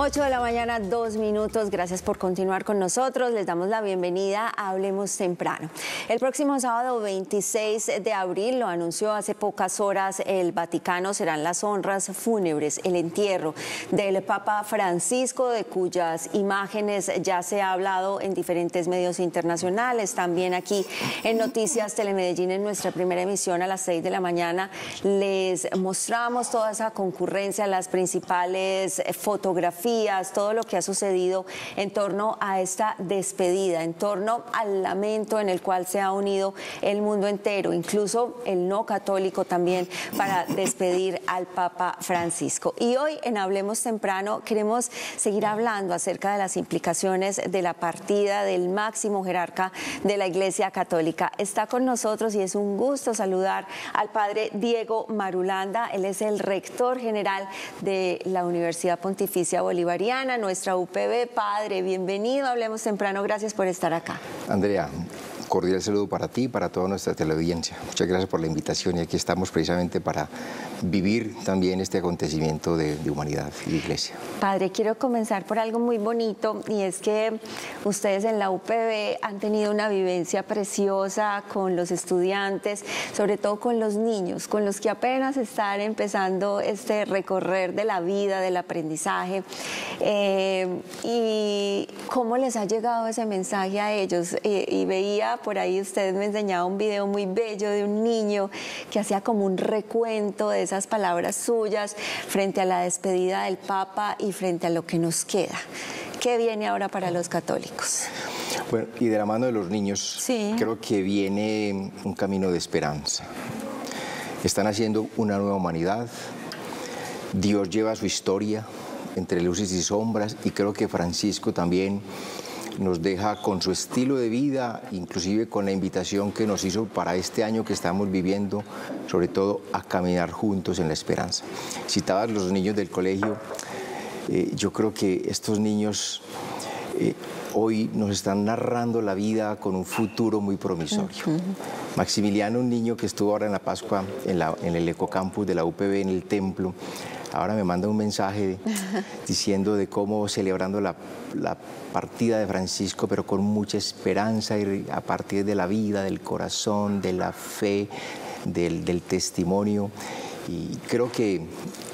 8 de la mañana, 2 minutos. Gracias por continuar con nosotros. Les damos la bienvenida a Hablemos Temprano. El próximo sábado 26 de abril, lo anunció hace pocas horas el Vaticano, serán las honras fúnebres, el entierro del Papa Francisco, de cuyas imágenes ya se ha hablado en diferentes medios internacionales. También aquí en Noticias Telemedellín, en nuestra primera emisión a las 6 de la mañana, les mostramos toda esa concurrencia, las principales fotografías, todo lo que ha sucedido en torno a esta despedida, en torno al lamento en el cual se ha unido el mundo entero, incluso el no católico también, para despedir al Papa Francisco. Y hoy en Hablemos Temprano queremos seguir hablando acerca de las implicaciones de la partida del máximo jerarca de la Iglesia Católica. Está con nosotros y es un gusto saludar al padre Diego Marulanda. Él es el rector general de la Universidad Pontificia Bolivariana, nuestra UPB. Padre, bienvenido, Hablemos Temprano, gracias por estar acá. Andrea, cordial saludo para ti y para toda nuestra teleaudiencia. Muchas gracias por la invitación y aquí estamos precisamente para vivir también este acontecimiento de humanidad y de iglesia. Padre, quiero comenzar por algo muy bonito y es que ustedes en la UPB han tenido una vivencia preciosa con los estudiantes, sobre todo con los niños, con los que apenas están empezando este recorrer de la vida, del aprendizaje. Y cómo les ha llegado ese mensaje a ellos. Y veía por ahí, usted me enseñaba un video muy bello de un niño que hacía como un recuento de esas palabras suyas frente a la despedida del Papa y frente a lo que nos queda. ¿Qué viene ahora para los católicos? Bueno, y de la mano de los niños, sí, creo que viene un camino de esperanza. Están haciendo una nueva humanidad. Dios lleva su historia entre luces y sombras, y creo que Francisco también nos deja con su estilo de vida, inclusive con la invitación que nos hizo para este año que estamos viviendo, sobre todo a caminar juntos en la esperanza. Citabas los niños del colegio. Yo creo que estos niños hoy nos están narrando la vida con un futuro muy promisorio. Maximiliano, un niño que estuvo ahora en la Pascua en el Ecocampus de la UPB, en el templo, ahora me manda un mensaje diciendo de cómo celebrando la partida de Francisco, pero con mucha esperanza y a partir de la vida, del corazón, de la fe, del testimonio. Y creo que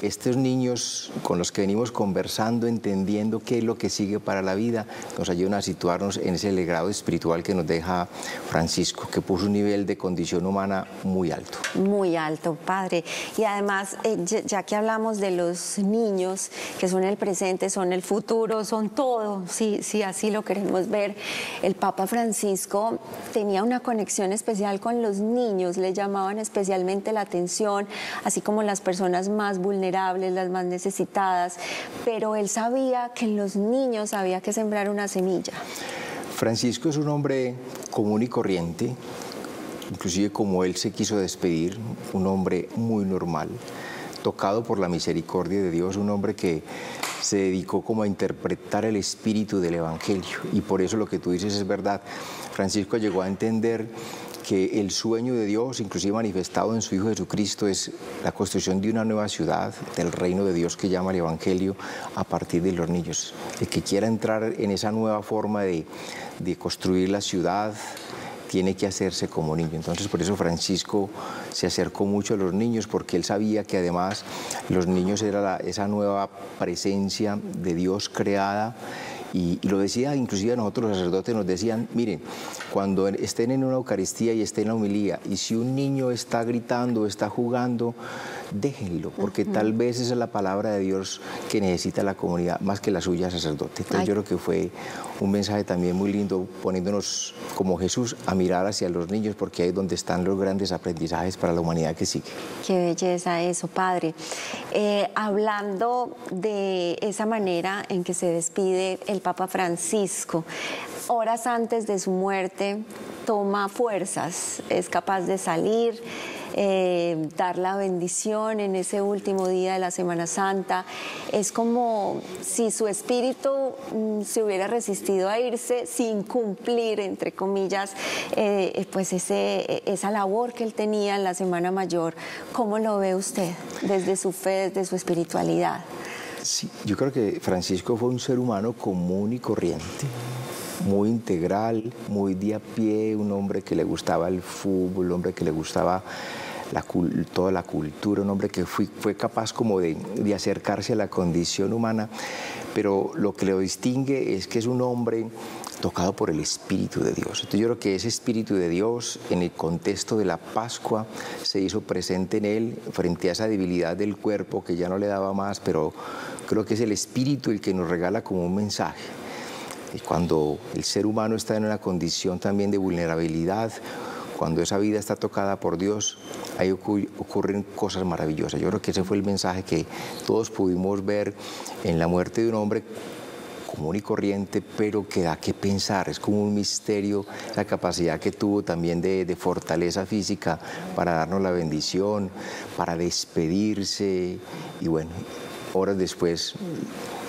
estos niños con los que venimos conversando, entendiendo qué es lo que sigue para la vida, nos ayudan a situarnos en ese legado espiritual que nos deja Francisco, que puso un nivel de condición humana muy alto. Muy alto, padre. Y además, ya que hablamos de los niños, que son el presente, son el futuro, son todo, si así lo queremos ver, el Papa Francisco tenía una conexión especial con los niños, le llamaban especialmente la atención, así como las personas más vulnerables, las más necesitadas, pero él sabía que en los niños había que sembrar una semilla. Francisco es un hombre común y corriente, inclusive como él se quiso despedir, un hombre muy normal, tocado por la misericordia de Dios, un hombre que se dedicó como a interpretar el espíritu del Evangelio, y por eso lo que tú dices es verdad. Francisco llegó a entender que el sueño de Dios, inclusive manifestado en su Hijo Jesucristo, es la construcción de una nueva ciudad, del reino de Dios que llama el Evangelio, a partir de los niños. El que quiera entrar en esa nueva forma de construir la ciudad, tiene que hacerse como niño. Entonces, por eso Francisco se acercó mucho a los niños, porque él sabía que además los niños era esa nueva presencia de Dios creada. Y lo decía, inclusive a nosotros los sacerdotes nos decían, miren, cuando estén en una Eucaristía y estén en la homilía, y si un niño está gritando, está jugando, déjenlo, porque tal vez esa es la palabra de Dios que necesita la comunidad, más que la suya, sacerdote. Entonces yo creo que fue un mensaje también muy lindo, poniéndonos como Jesús a mirar hacia los niños, porque ahí es donde están los grandes aprendizajes para la humanidad que sigue. Qué belleza eso, padre. Hablando de esa manera en que se despide el Papa Francisco, horas antes de su muerte toma fuerzas, es capaz de salir, dar la bendición en ese último día de la Semana Santa. Es como si su espíritu se hubiera resistido a irse sin cumplir, entre comillas, pues esa labor que él tenía en la Semana Mayor. ¿Cómo lo ve usted desde su fe, desde su espiritualidad? Sí, yo creo que Francisco fue un ser humano común y corriente, muy integral, muy de a pie, un hombre que le gustaba el fútbol, un hombre que le gustaba toda la cultura, un hombre que fue capaz como de acercarse a la condición humana, pero lo que lo distingue es que es un hombre tocado por el Espíritu de Dios. Entonces yo creo que ese Espíritu de Dios, en el contexto de la Pascua, se hizo presente en él frente a esa debilidad del cuerpo que ya no le daba más, pero creo que es el Espíritu el que nos regala como un mensaje. Y cuando el ser humano está en una condición también de vulnerabilidad, cuando esa vida está tocada por Dios, ahí ocurren cosas maravillosas. Yo creo que ese fue el mensaje que todos pudimos ver en la muerte de un hombre común y corriente, pero que da que pensar. Es como un misterio la capacidad que tuvo también de fortaleza física para darnos la bendición, para despedirse, y bueno, horas después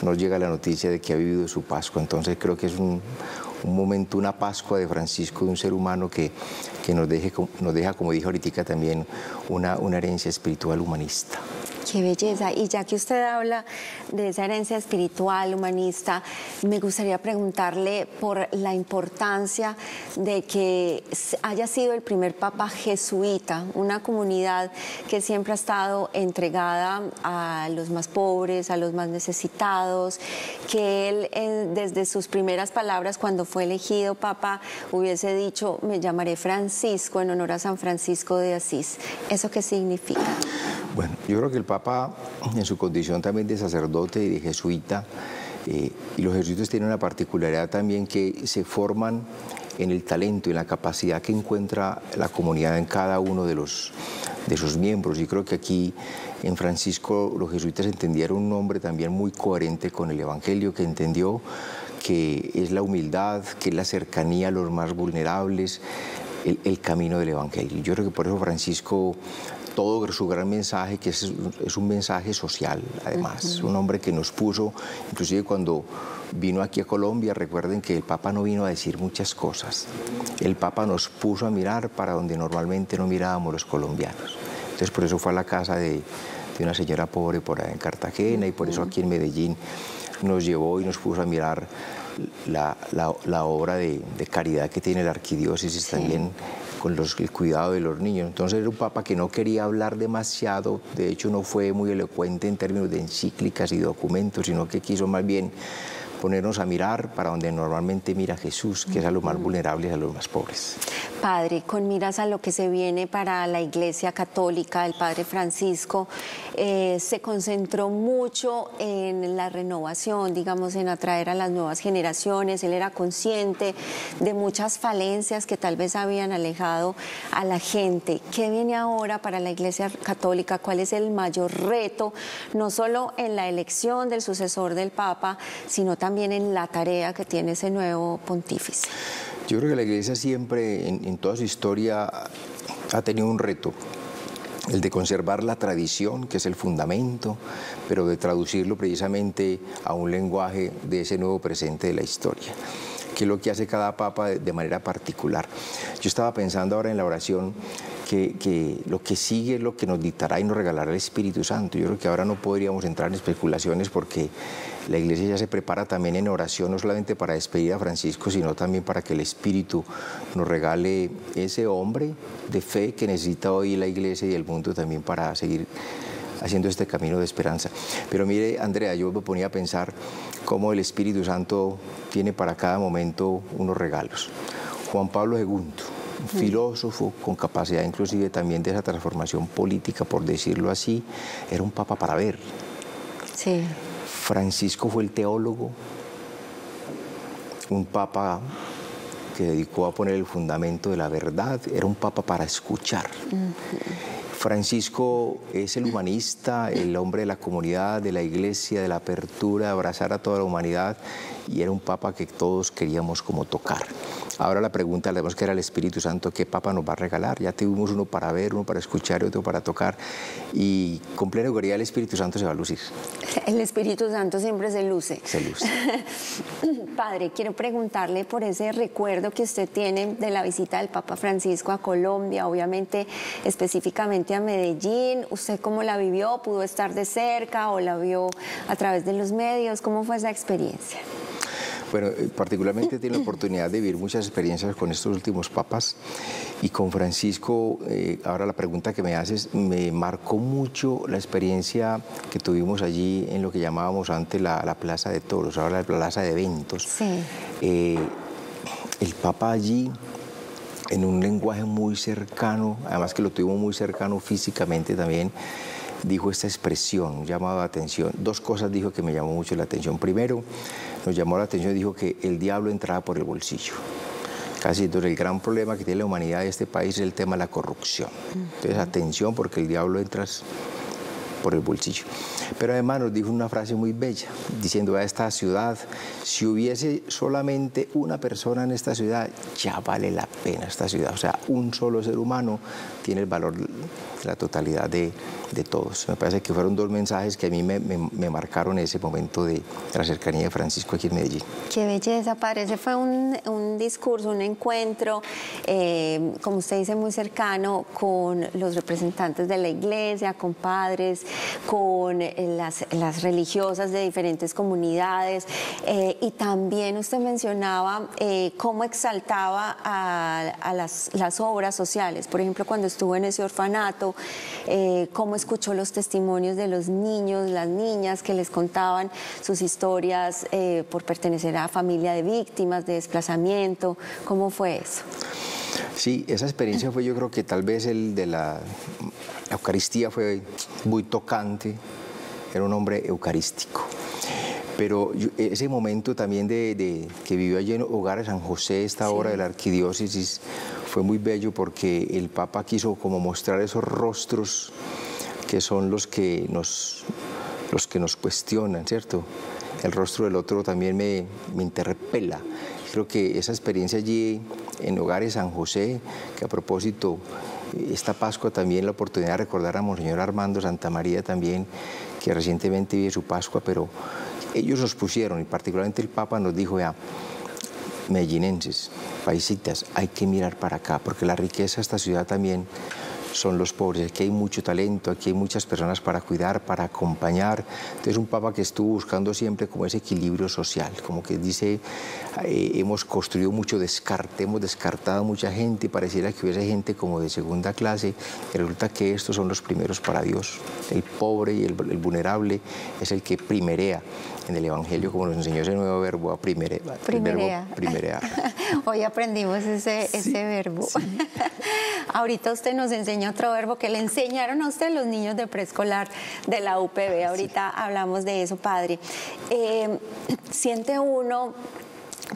nos llega la noticia de que ha vivido su Pascua. Entonces creo que es un momento, una Pascua de Francisco, de un ser humano que nos deja, como dije ahorita también, una herencia espiritual humanista. Qué belleza. Y ya que usted habla de esa herencia espiritual, humanista, me gustaría preguntarle por la importancia de que haya sido el primer papa jesuita, una comunidad que siempre ha estado entregada a los más pobres, a los más necesitados, que él desde sus primeras palabras cuando fue elegido papa hubiese dicho: me llamaré Francisco en honor a San Francisco de Asís. ¿Eso qué significa? Bueno, yo creo que el Papa, en su condición también de sacerdote y de jesuita, y los jesuitas tienen una particularidad también, que se forman en el talento y en la capacidad que encuentra la comunidad en cada uno de sus miembros. Y creo que aquí en Francisco los jesuitas entendieron un hombre también muy coherente con el Evangelio, que entendió que es la humildad, que es la cercanía a los más vulnerables, el camino del Evangelio. Yo creo que por eso Francisco, todo su gran mensaje, que es un mensaje social, además, un hombre que nos puso, inclusive cuando vino aquí a Colombia, recuerden que el Papa no vino a decir muchas cosas, el Papa nos puso a mirar para donde normalmente no mirábamos los colombianos. Entonces por eso fue a la casa de una señora pobre por ahí en Cartagena, y por eso aquí en Medellín nos llevó y nos puso a mirar la obra de caridad que tiene la arquidiócesis, también con el cuidado de los niños. Entonces era un papa que no quería hablar demasiado, de hecho no fue muy elocuente en términos de encíclicas y documentos, sino que quiso más bien ponernos a mirar para donde normalmente mira Jesús, que es a los más vulnerables, a los más pobres. Padre, con miras a lo que se viene para la Iglesia Católica, el Padre Francisco se concentró mucho en la renovación, digamos, en atraer a las nuevas generaciones. Él era consciente de muchas falencias que tal vez habían alejado a la gente. ¿Qué viene ahora para la Iglesia Católica? ¿Cuál es el mayor reto, no solo en la elección del sucesor del Papa, sino también en la tarea que tiene ese nuevo pontífice? Yo creo que la Iglesia siempre, en toda su historia, ha tenido un reto, el de conservar la tradición, que es el fundamento, pero de traducirlo precisamente a un lenguaje de ese nuevo presente de la historia, que es lo que hace cada papa de manera particular. Yo estaba pensando ahora en la oración que lo que sigue es lo que nos dictará y nos regalará el Espíritu Santo. Yo creo que ahora no podríamos entrar en especulaciones, porque la Iglesia ya se prepara también en oración, no solamente para despedir a Francisco, sino también para que el Espíritu nos regale ese hombre de fe que necesita hoy la Iglesia y el mundo también para seguir haciendo este camino de esperanza. Pero mire, Andrea, yo me ponía a pensar cómo el Espíritu Santo tiene para cada momento unos regalos. Juan Pablo II, un filósofo con capacidad inclusive también de esa transformación política, por decirlo así, era un papa para ver. Sí. Francisco fue el teólogo, un papa que dedicó a poner el fundamento de la verdad, era un papa para escuchar. Francisco es el humanista, el hombre de la comunidad, de la Iglesia, de la apertura, de abrazar a toda la humanidad, y era un papa que todos queríamos como tocar. Ahora la pregunta, le damos que era el Espíritu Santo, ¿qué papa nos va a regalar? Ya tuvimos uno para ver, uno para escuchar y otro para tocar, y con plena seguridad el Espíritu Santo se va a lucir. El Espíritu Santo siempre se luce. Se luce. Padre, quiero preguntarle por ese recuerdo que usted tiene de la visita del Papa Francisco a Colombia, obviamente específicamente directamente a Medellín. ¿Usted cómo la vivió? ¿Pudo estar de cerca o la vio a través de los medios? ¿Cómo fue esa experiencia? Bueno, particularmente tiene la oportunidad de vivir muchas experiencias con estos últimos papas y con Francisco. Ahora la pregunta que me haces, me marcó mucho la experiencia que tuvimos allí en lo que llamábamos antes la Plaza de Toros, ahora la Plaza de Eventos. Sí. El Papa allí, en un lenguaje muy cercano, además que lo tuvimos muy cercano físicamente también, dijo esta expresión, llamado la atención. Dos cosas dijo que me llamó mucho la atención. Primero, nos llamó la atención y dijo que el diablo entraba por el bolsillo. Casi entonces el gran problema que tiene la humanidad de este país es el tema de la corrupción. Entonces, atención, porque el diablo entra por el bolsillo. Pero además nos dijo una frase muy bella, diciendo a esta ciudad, si hubiese solamente una persona en esta ciudad, ya vale la pena esta ciudad. O sea, un solo ser humano tiene el valor de la totalidad de todos. Me parece que fueron dos mensajes que a mí me marcaron ese momento de la cercanía de Francisco aquí en Medellín. Qué belleza, padre. Ese fue un discurso, un encuentro, como usted dice, muy cercano con los representantes de la iglesia, con padres, con las religiosas de diferentes comunidades, y también usted mencionaba cómo exaltaba a las obras sociales. Por ejemplo, cuando estuvo en ese orfanato, cómo escuchó los testimonios de los niños, las niñas que les contaban sus historias por pertenecer a familia de víctimas, de desplazamiento. ¿Cómo fue eso? Sí, esa experiencia fue, yo creo que tal vez el de la Eucaristía fue muy tocante, era un hombre eucarístico. Pero ese momento también que vivió allí en Hogar de San José, esta obra de la arquidiócesis, fue muy bello porque el Papa quiso como mostrar esos rostros que son los que nos cuestionan, ¿cierto? El rostro del otro también me interpela. Creo que esa experiencia allí en Hogar de San José, que a propósito, esta Pascua también la oportunidad de recordar a Monseñor Armando Santamaría también, que recientemente vive su Pascua, pero ellos nos pusieron, y particularmente el Papa nos dijo, ya, medellinenses, paisitas, hay que mirar para acá, porque la riqueza de esta ciudad también son los pobres. Aquí hay mucho talento, aquí hay muchas personas para cuidar, para acompañar. Entonces, un Papa que estuvo buscando siempre como ese equilibrio social, como que dice, hemos construido mucho descarte, hemos descartado a mucha gente y pareciera que hubiese gente como de segunda clase, y resulta que estos son los primeros para Dios. El pobre y el vulnerable es el que primerea en el Evangelio, como nos enseñó ese nuevo verbo, a primerear. Hoy aprendimos ese verbo. Sí. Ahorita usted nos enseña otro verbo que le enseñaron a usted los niños de preescolar de la UPB. Ahorita hablamos de eso, padre. Siente uno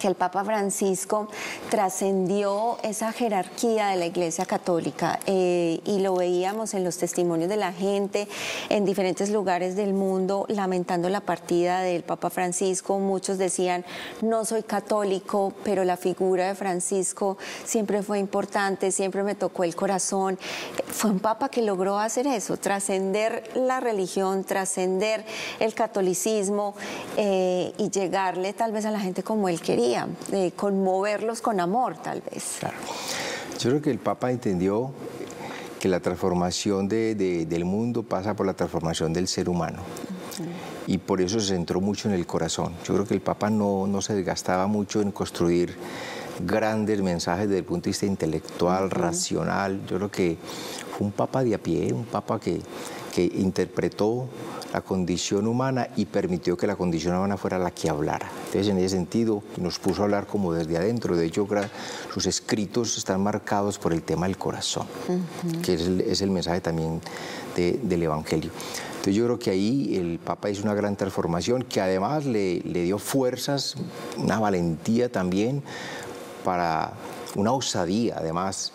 que el Papa Francisco trascendió esa jerarquía de la Iglesia Católica, y lo veíamos en los testimonios de la gente en diferentes lugares del mundo lamentando la partida del Papa Francisco. Muchos decían, no soy católico, pero la figura de Francisco siempre fue importante, siempre me tocó el corazón. Fue un Papa que logró hacer eso, trascender la religión, trascender el catolicismo, y llegarle tal vez a la gente como él quería, conmoverlos con amor, tal vez. Claro. Yo creo que el Papa entendió que la transformación del mundo pasa por la transformación del ser humano. Y por eso se centró mucho en el corazón. Yo creo que el Papa no se desgastaba mucho en construir grandes mensajes desde el punto de vista intelectual, racional. Yo creo que fue un Papa de a pie, un Papa que interpretó la condición humana y permitió que la condición humana fuera la que hablara. Entonces, en ese sentido, nos puso a hablar como desde adentro. De hecho, sus escritos están marcados por el tema del corazón, que es el mensaje también del Evangelio. Entonces, yo creo que ahí el Papa hizo una gran transformación, que además le dio fuerzas, una valentía también, para una osadía, además,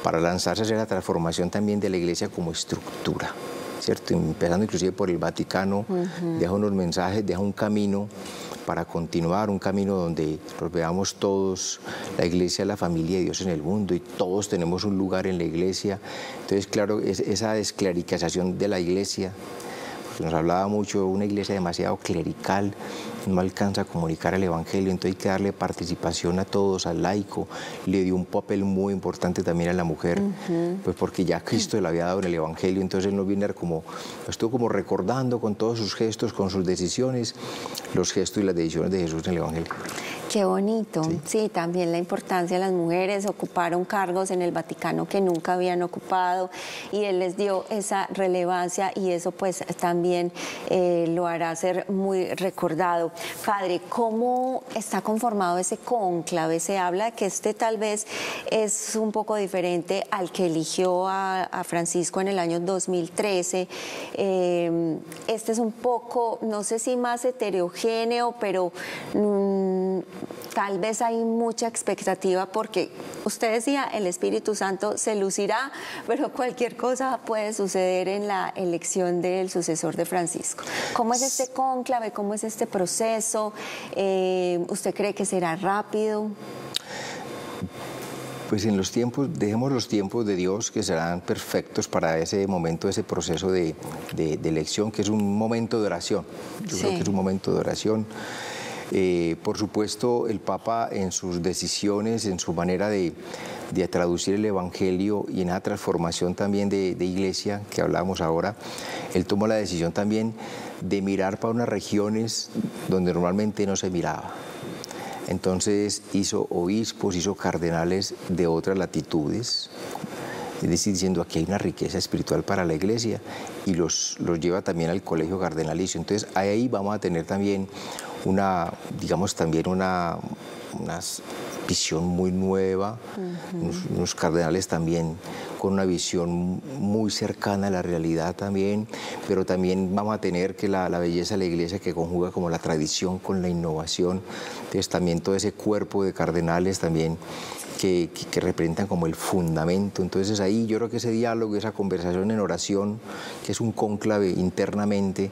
para lanzarse a hacer la transformación también de la Iglesia como estructura, ¿cierto? Empezando inclusive por el Vaticano, deja unos mensajes, deja un camino para continuar, un camino donde nos veamos todos, la Iglesia es la familia de Dios en el mundo y todos tenemos un lugar en la Iglesia. Entonces, claro, esa desclaricación de la Iglesia, nos hablaba mucho, una iglesia demasiado clerical, no alcanza a comunicar el evangelio, entonces hay que darle participación a todos, al laico. Le dio un papel muy importante también a la mujer, pues porque ya Cristo le había dado en el evangelio, entonces él nos viene como, estuvo como recordando con todos sus gestos, con sus decisiones, los gestos y las decisiones de Jesús en el evangelio. Qué bonito. Sí, también la importancia de las mujeres. Ocuparon cargos en el Vaticano que nunca habían ocupado y él les dio esa relevancia y eso pues también lo hará ser muy recordado. Padre, ¿cómo está conformado ese cónclave? Se habla de que este tal vez es un poco diferente al que eligió a Francisco en el año 2013. Este es un poco, no sé si más heterogéneo, pero tal vez hay mucha expectativa porque usted decía, el Espíritu Santo se lucirá, pero cualquier cosa puede suceder en la elección del sucesor de Francisco. ¿Cómo es este cónclave? ¿Cómo es este proceso? ¿Usted cree que será rápido? Pues en los tiempos, dejemos los tiempos de Dios que serán perfectos para ese momento, ese proceso de elección, que es un momento de oración. Yo creo que es un momento de oración. Por supuesto, el Papa en sus decisiones, en su manera de traducir el Evangelio y en la transformación también de iglesia que hablábamos ahora, él tomó la decisión también de mirar para unas regiones donde normalmente no se miraba. Entonces hizo obispos, hizo cardenales de otras latitudes, es decir, diciendo aquí hay una riqueza espiritual para la iglesia y los lleva también al colegio cardenalicio. Entonces ahí vamos a tener también una visión muy nueva, unos cardenales también con una visión muy cercana a la realidad también, pero también vamos a tener que la belleza de la iglesia que conjuga como la tradición con la innovación, entonces también todo ese cuerpo de cardenales también que representan como el fundamento. Entonces ahí yo creo que ese diálogo, esa conversación en oración, que es un cónclave internamente,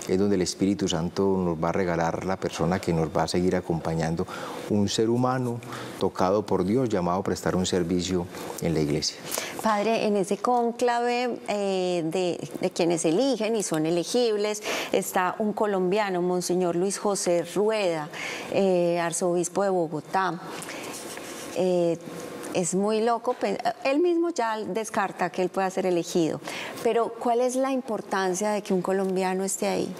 es donde el Espíritu Santo nos va a regalar la persona que nos va a seguir acompañando, un ser humano tocado por Dios, llamado a prestar un servicio en la iglesia. Padre, en ese cónclave de quienes eligen y son elegibles, está un colombiano, Monseñor Luis José Rueda, arzobispo de Bogotá. Es muy loco, él mismo ya descarta que él pueda ser elegido, pero ¿cuál es la importancia de que un colombiano esté ahí?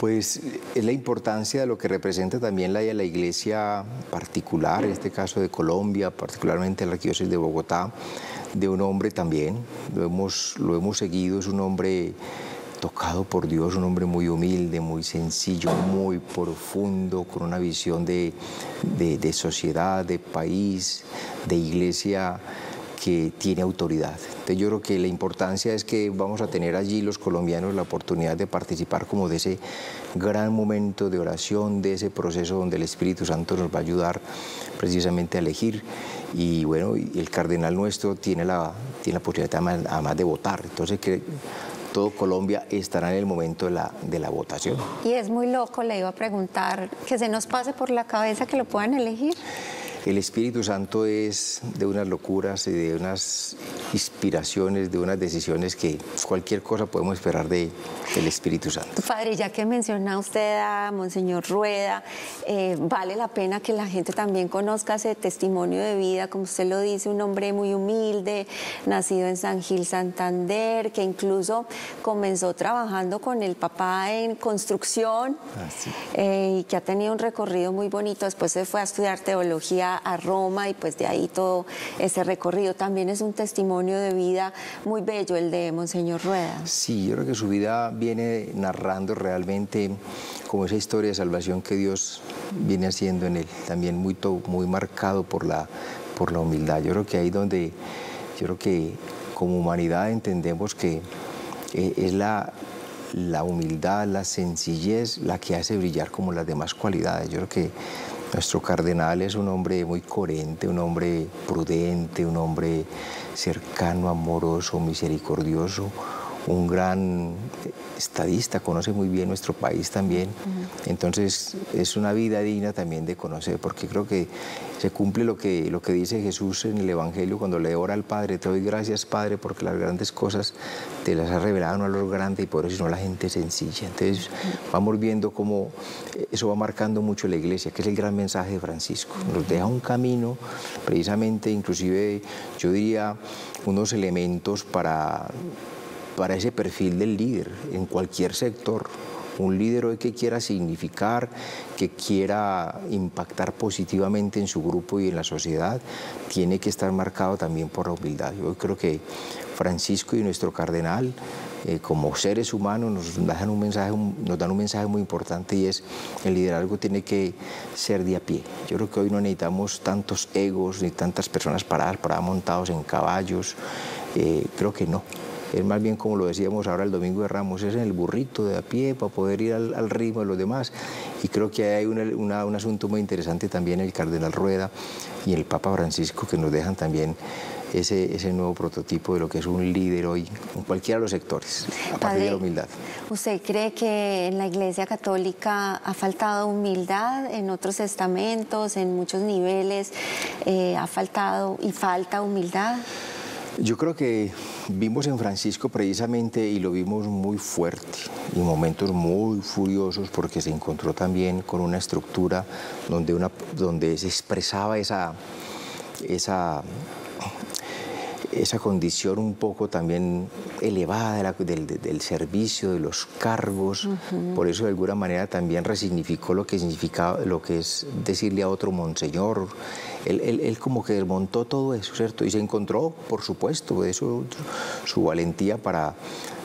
Pues es la importancia de lo que representa también la iglesia particular, en este caso de Colombia, particularmente la arquidiócesis de Bogotá, de un hombre también, lo hemos seguido, es un hombre tocado por Dios, un hombre muy humilde, muy sencillo, muy profundo, con una visión de sociedad, de país, de iglesia que tiene autoridad. Entonces yo creo que la importancia es que vamos a tener allí los colombianos la oportunidad de participar como de ese gran momento de oración, de ese proceso donde el Espíritu Santo nos va a ayudar precisamente a elegir. Y bueno, el cardenal nuestro tiene la posibilidad además de votar, entonces que todo Colombia estará en el momento de la votación. Y es muy loco, le iba a preguntar, que se nos pase por la cabeza que lo puedan elegir. El Espíritu Santo es de unas locuras y de unas inspiraciones, de unas decisiones que cualquier cosa podemos esperar del Espíritu Santo. Padre, ya que menciona usted a Monseñor Rueda, vale la pena que la gente también conozca ese testimonio de vida, como usted lo dice, un hombre muy humilde, nacido en San Gil, Santander, que incluso comenzó trabajando con el papá en construcción y que ha tenido un recorrido muy bonito. Después se fue a estudiar teología a Roma y pues de ahí todo ese recorrido. También es un testimonio de vida muy bello el de Monseñor Rueda. Sí, yo creo que su vida viene narrando realmente como esa historia de salvación que Dios viene haciendo en él, también muy marcado por la humildad. Yo creo que ahí donde, yo creo que como humanidad entendemos que es la humildad, la sencillez la que hace brillar como las demás cualidades. Yo creo que nuestro cardenal es un hombre muy coherente, un hombre prudente, un hombre cercano, amoroso, misericordioso, un gran estadista, conoce muy bien nuestro país también. Entonces es una vida digna también de conocer, porque creo que se cumple lo que dice Jesús en el Evangelio cuando le ora al Padre: te doy gracias, Padre, porque las grandes cosas te las has revelado a un valor grande y por eso no la gente sencilla. Entonces vamos viendo cómo eso va marcando mucho la iglesia, que es el gran mensaje de Francisco. Nos deja un camino, precisamente, inclusive yo diría unos elementos para ese perfil del líder en cualquier sector. Un líder hoy que quiera significar, que quiera impactar positivamente en su grupo y en la sociedad, tiene que estar marcado también por la humildad. Yo creo que Francisco y nuestro cardenal, como seres humanos, nos dan un mensaje muy importante, y es: el liderazgo tiene que ser de a pie. Yo creo que hoy no necesitamos tantos egos ni tantas personas paradas montados en caballos. Creo que no. Es más bien, como lo decíamos ahora el Domingo de Ramos, es en el burrito de a pie para poder ir al ritmo de los demás. Y creo que hay un asunto muy interesante también, el cardenal Rueda y el Papa Francisco, que nos dejan también ese nuevo prototipo de lo que es un líder hoy en cualquiera de los sectores, a partir de la humildad. ¿Usted cree que en la Iglesia Católica ha faltado humildad en otros estamentos, en muchos niveles? ¿Ha faltado y falta humildad? Yo creo que vimos en Francisco precisamente, y lo vimos muy fuerte, y momentos muy furiosos, porque se encontró también con una estructura donde se expresaba esa condición un poco también elevada del servicio, de los cargos. Por eso de alguna manera también resignificó lo que significaba, lo que es decirle a otro monseñor. Él como que desmontó todo eso, ¿cierto? Y se encontró, por supuesto, eso, su valentía para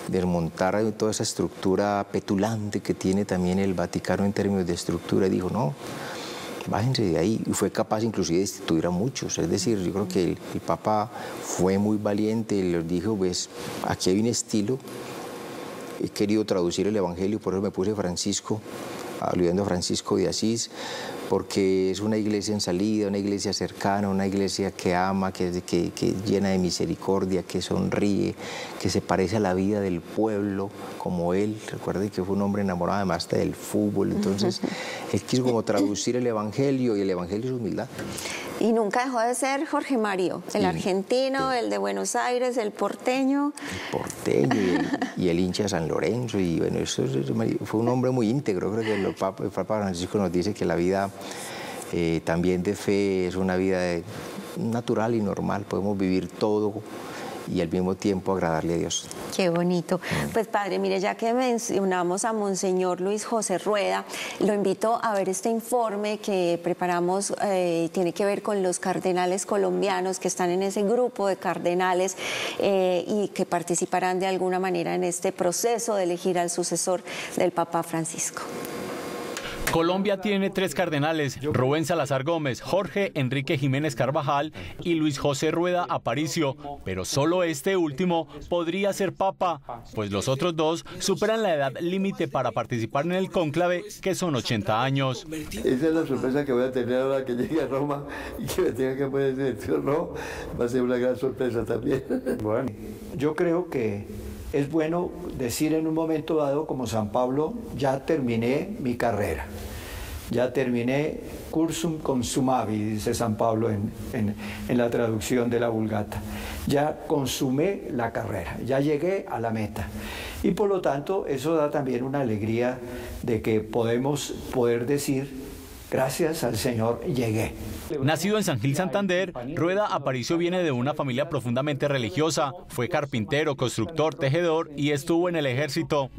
desmontar toda esa estructura petulante que tiene también el Vaticano en términos de estructura. Y dijo: no, bájense de ahí. Y fue capaz inclusive de destituir a muchos. Es decir, yo creo que el Papa fue muy valiente y les dijo: pues aquí hay un estilo, he querido traducir el Evangelio, por eso me puse Francisco, aludiendo a Francisco de Asís, porque es una iglesia en salida, una iglesia cercana, una iglesia que ama, que llena de misericordia, que sonríe, que se parece a la vida del pueblo, como él. Recuerde que fue un hombre enamorado además del fútbol. Entonces, él quiso como traducir el Evangelio, y el Evangelio es humildad. Y nunca dejó de ser Jorge Mario, el argentino, el de Buenos Aires, el porteño. El porteño y el hincha de San Lorenzo. Y bueno, eso fue un hombre muy íntegro. Creo que el Papa Francisco nos dice que la vida también de fe es una vida natural y normal. Podemos vivir todo y al mismo tiempo agradarle a Dios. Qué bonito. Pues padre, mire, ya que mencionamos a Monseñor Luis José Rueda, lo invito a ver este informe que preparamos, tiene que ver con los cardenales colombianos que están en ese grupo de cardenales y que participarán de alguna manera en este proceso de elegir al sucesor del Papa Francisco. Colombia tiene 3 cardenales: Rubén Salazar Gómez, Jorge Enrique Jiménez Carvajal y Luis José Rueda Aparicio, pero solo este último podría ser papa, pues los otros 2 superan la edad límite para participar en el cónclave, que son 80 años. Esa es la sorpresa que voy a tener ahora que llegue a Roma y que me tenga que poner dirección, ¿no? Va a ser una gran sorpresa también. Bueno, yo creo que es bueno decir en un momento dado, como San Pablo: ya terminé mi carrera, ya terminé cursum consumavi, dice San Pablo en la traducción de la Vulgata. Ya consumé la carrera, ya llegué a la meta. Y por lo tanto, eso da también una alegría de que poder decir: gracias al Señor, llegué. Nacido en San Gil, Santander, Rueda Aparicio viene de una familia profundamente religiosa. Fue carpintero, constructor, tejedor y estuvo en el ejército.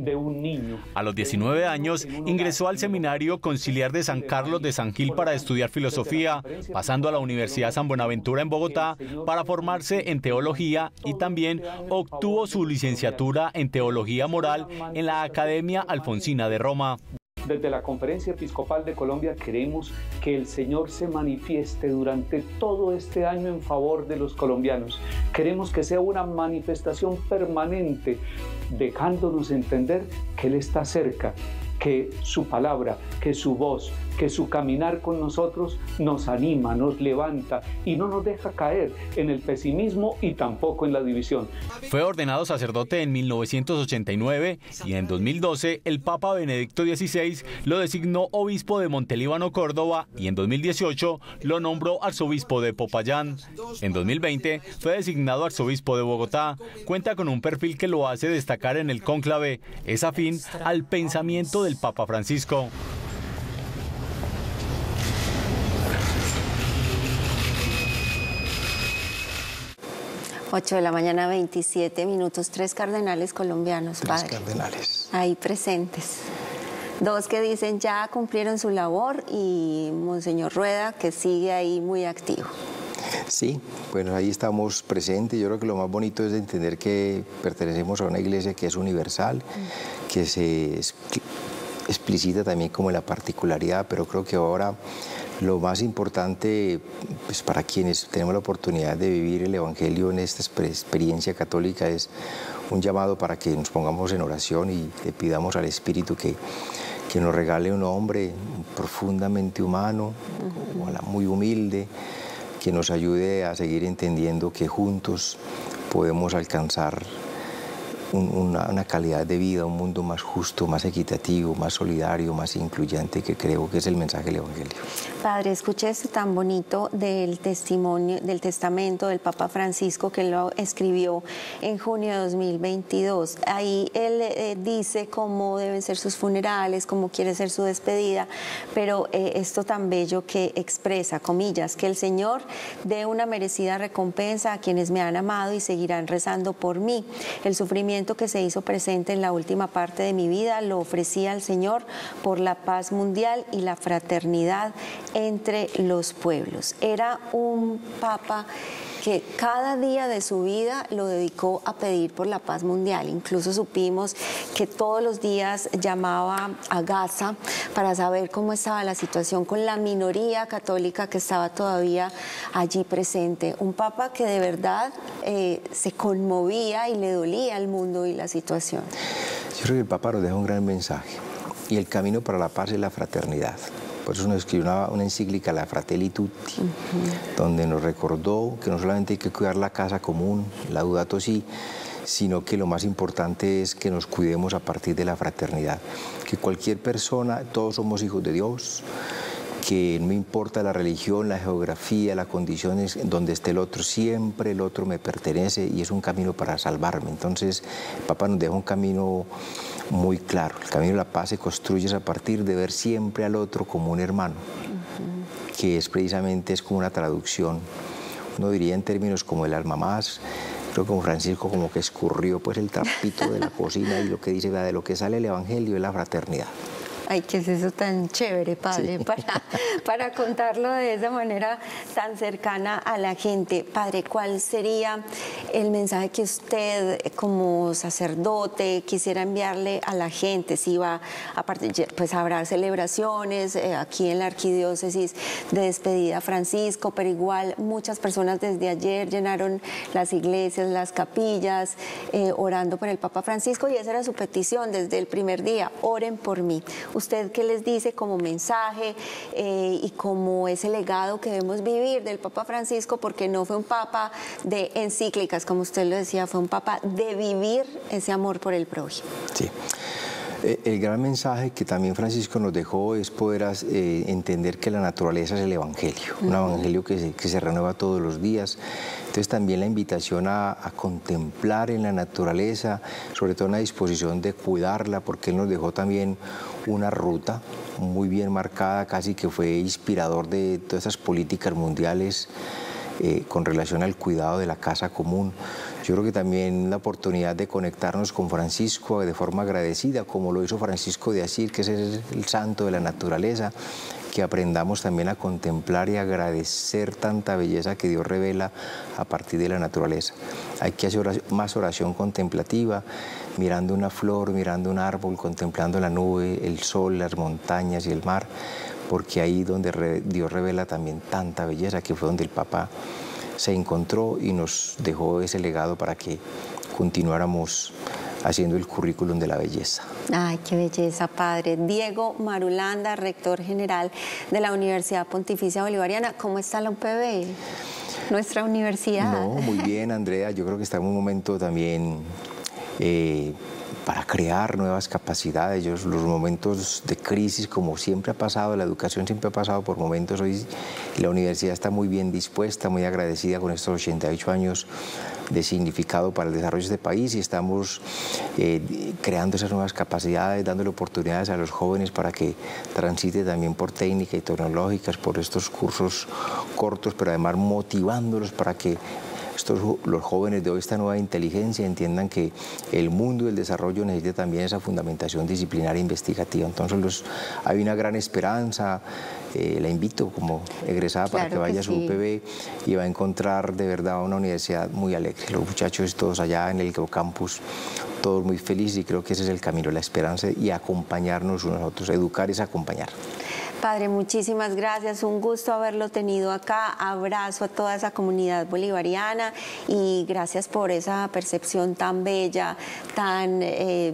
A los 19 años ingresó al Seminario Conciliar de San Carlos de San Gil para estudiar filosofía, pasando a la Universidad San Buenaventura en Bogotá para formarse en teología, y también obtuvo su licenciatura en teología moral en la Academia Alfonsina de Roma. Desde la Conferencia Episcopal de Colombia queremos que el Señor se manifieste durante todo este año en favor de los colombianos. Queremos que sea una manifestación permanente, dejándonos entender que Él está cerca, que su palabra, que su voz, que su caminar con nosotros nos anima, nos levanta y no nos deja caer en el pesimismo y tampoco en la división. Fue ordenado sacerdote en 1989 y en 2012 el Papa Benedicto XVI lo designó obispo de Montelíbano, Córdoba, y en 2018 lo nombró arzobispo de Popayán. En 2020 fue designado arzobispo de Bogotá. Cuenta con un perfil que lo hace destacar en el cónclave. Es afín al pensamiento del Papa Francisco. Ocho de la mañana, 27 minutos, 3 cardenales colombianos, padre. 3 cardenales. Ahí presentes. 2 que dicen ya cumplieron su labor y Monseñor Rueda, que sigue ahí muy activo. Sí, bueno, ahí estamos presentes. Yo creo que lo más bonito es entender que pertenecemos a una iglesia que es universal, que se explicita también como en la particularidad, pero creo que ahora lo más importante, pues, para quienes tenemos la oportunidad de vivir el Evangelio en esta experiencia católica, es un llamado para que nos pongamos en oración y le pidamos al Espíritu que nos regale un hombre profundamente humano, muy humilde, que nos ayude a seguir entendiendo que juntos podemos alcanzar una calidad de vida, un mundo más justo, más equitativo, más solidario, más incluyente, que creo que es el mensaje del Evangelio. Padre, escuché esto tan bonito del testimonio, del testamento del Papa Francisco, que lo escribió en junio de 2022. Ahí él dice cómo deben ser sus funerales, cómo quiere ser su despedida, pero esto tan bello que expresa, comillas, que el Señor dé una merecida recompensa a quienes me han amado y seguirán rezando por mí. El sufrimiento que se hizo presente en la última parte de mi vida lo ofrecí al Señor por la paz mundial y la fraternidad entre los pueblos. Era un papa que cada día de su vida lo dedicó a pedir por la paz mundial. Incluso supimos que todos los días llamaba a Gaza para saber cómo estaba la situación con la minoría católica que estaba todavía allí presente. Un papa que de verdad se conmovía y le dolía al mundo y la situación. Yo creo que el Papa nos deja un gran mensaje, y el camino para la paz es la fraternidad. Por eso nos escribió una encíclica, la Fratelli Tutti, donde nos recordó que no solamente hay que cuidar la casa común, Laudato Si, sino que lo más importante es que nos cuidemos a partir de la fraternidad. Que cualquier persona, todos somos hijos de Dios, que no importa la religión, la geografía, las condiciones donde esté el otro, siempre el otro me pertenece y es un camino para salvarme. Entonces, el Papa nos deja un camino muy claro. El camino de la paz se construye a partir de ver siempre al otro como un hermano, que es precisamente como una traducción, uno diría en términos como el alma más. Creo que como Francisco como que escurrió pues el trapito de la cocina y lo que dice, de lo que sale el Evangelio es la fraternidad. Ay, ¿qué es eso tan chévere, padre? Sí. Para contarlo de esa manera tan cercana a la gente. Padre, ¿cuál sería el mensaje que usted, como sacerdote, quisiera enviarle a la gente? Si va, aparte, pues habrá celebraciones aquí en la arquidiócesis de despedida a Francisco, pero igual muchas personas desde ayer llenaron las iglesias, las capillas, orando por el Papa Francisco, y esa era su petición desde el primer día: oren por mí. ¿Usted qué les dice como mensaje y como ese legado que debemos vivir del Papa Francisco? Porque no fue un papa de encíclicas, como usted lo decía, fue un papa de vivir ese amor por el prójimo. Sí. El gran mensaje que también Francisco nos dejó es poder entender que la naturaleza es el Evangelio, un Evangelio que se renueva todos los días. Entonces también la invitación a contemplar en la naturaleza, sobre todo una disposición de cuidarla, porque él nos dejó también una ruta muy bien marcada, casi que fue inspirador de todas esas políticas mundiales con relación al cuidado de la casa común. Yo creo que también la oportunidad de conectarnos con Francisco de forma agradecida, como lo hizo Francisco de Asís, que es el santo de la naturaleza, que aprendamos también a contemplar y agradecer tanta belleza que Dios revela a partir de la naturaleza. Hay que hacer más oración contemplativa, mirando una flor, mirando un árbol, contemplando la nube, el sol, las montañas y el mar, porque ahí donde Dios revela también tanta belleza, que fue donde el Papa se encontró y nos dejó ese legado para que continuáramos haciendo el currículum de la belleza. Ay, qué belleza, padre. Diego Marulanda, rector general de la Universidad Pontificia Bolivariana. ¿Cómo está la UPB, nuestra universidad? No, muy bien, Andrea. Yo creo que está en un momento también para crear nuevas capacidades. Los momentos de crisis, como siempre ha pasado, la educación siempre ha pasado por momentos. Hoy la universidad está muy bien dispuesta, muy agradecida con estos 88 años de significado para el desarrollo de este país, y estamos creando esas nuevas capacidades, dándole oportunidades a los jóvenes para que transite también por técnicas y tecnológicas, por estos cursos cortos, pero además motivándolos para que los jóvenes de hoy, esta nueva inteligencia, entiendan que el mundo del desarrollo necesita también esa fundamentación disciplinaria e investigativa. Entonces hay una gran esperanza. La invito como egresada para que vaya a su UPB y va a encontrar de verdad una universidad muy alegre. Los muchachos todos allá en el campus, todos muy felices, y creo que ese es el camino, la esperanza, y acompañarnos unos a otros. Educar es acompañar. Padre, muchísimas gracias, un gusto haberlo tenido acá, abrazo a toda esa comunidad bolivariana y gracias por esa percepción tan bella, tan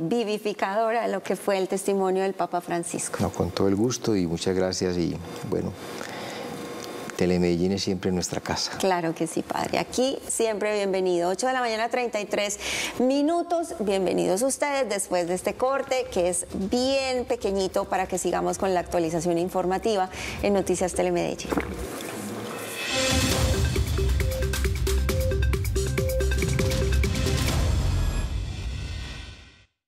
vivificadora de lo que fue el testimonio del Papa Francisco. No, con todo el gusto y muchas gracias, y bueno, Telemedellín es siempre nuestra casa. Claro que sí, padre. Aquí siempre bienvenido. 8 de la mañana, 33 minutos. Bienvenidos ustedes después de este corte, que es bien pequeñito, para que sigamos con la actualización informativa en Noticias Telemedellín.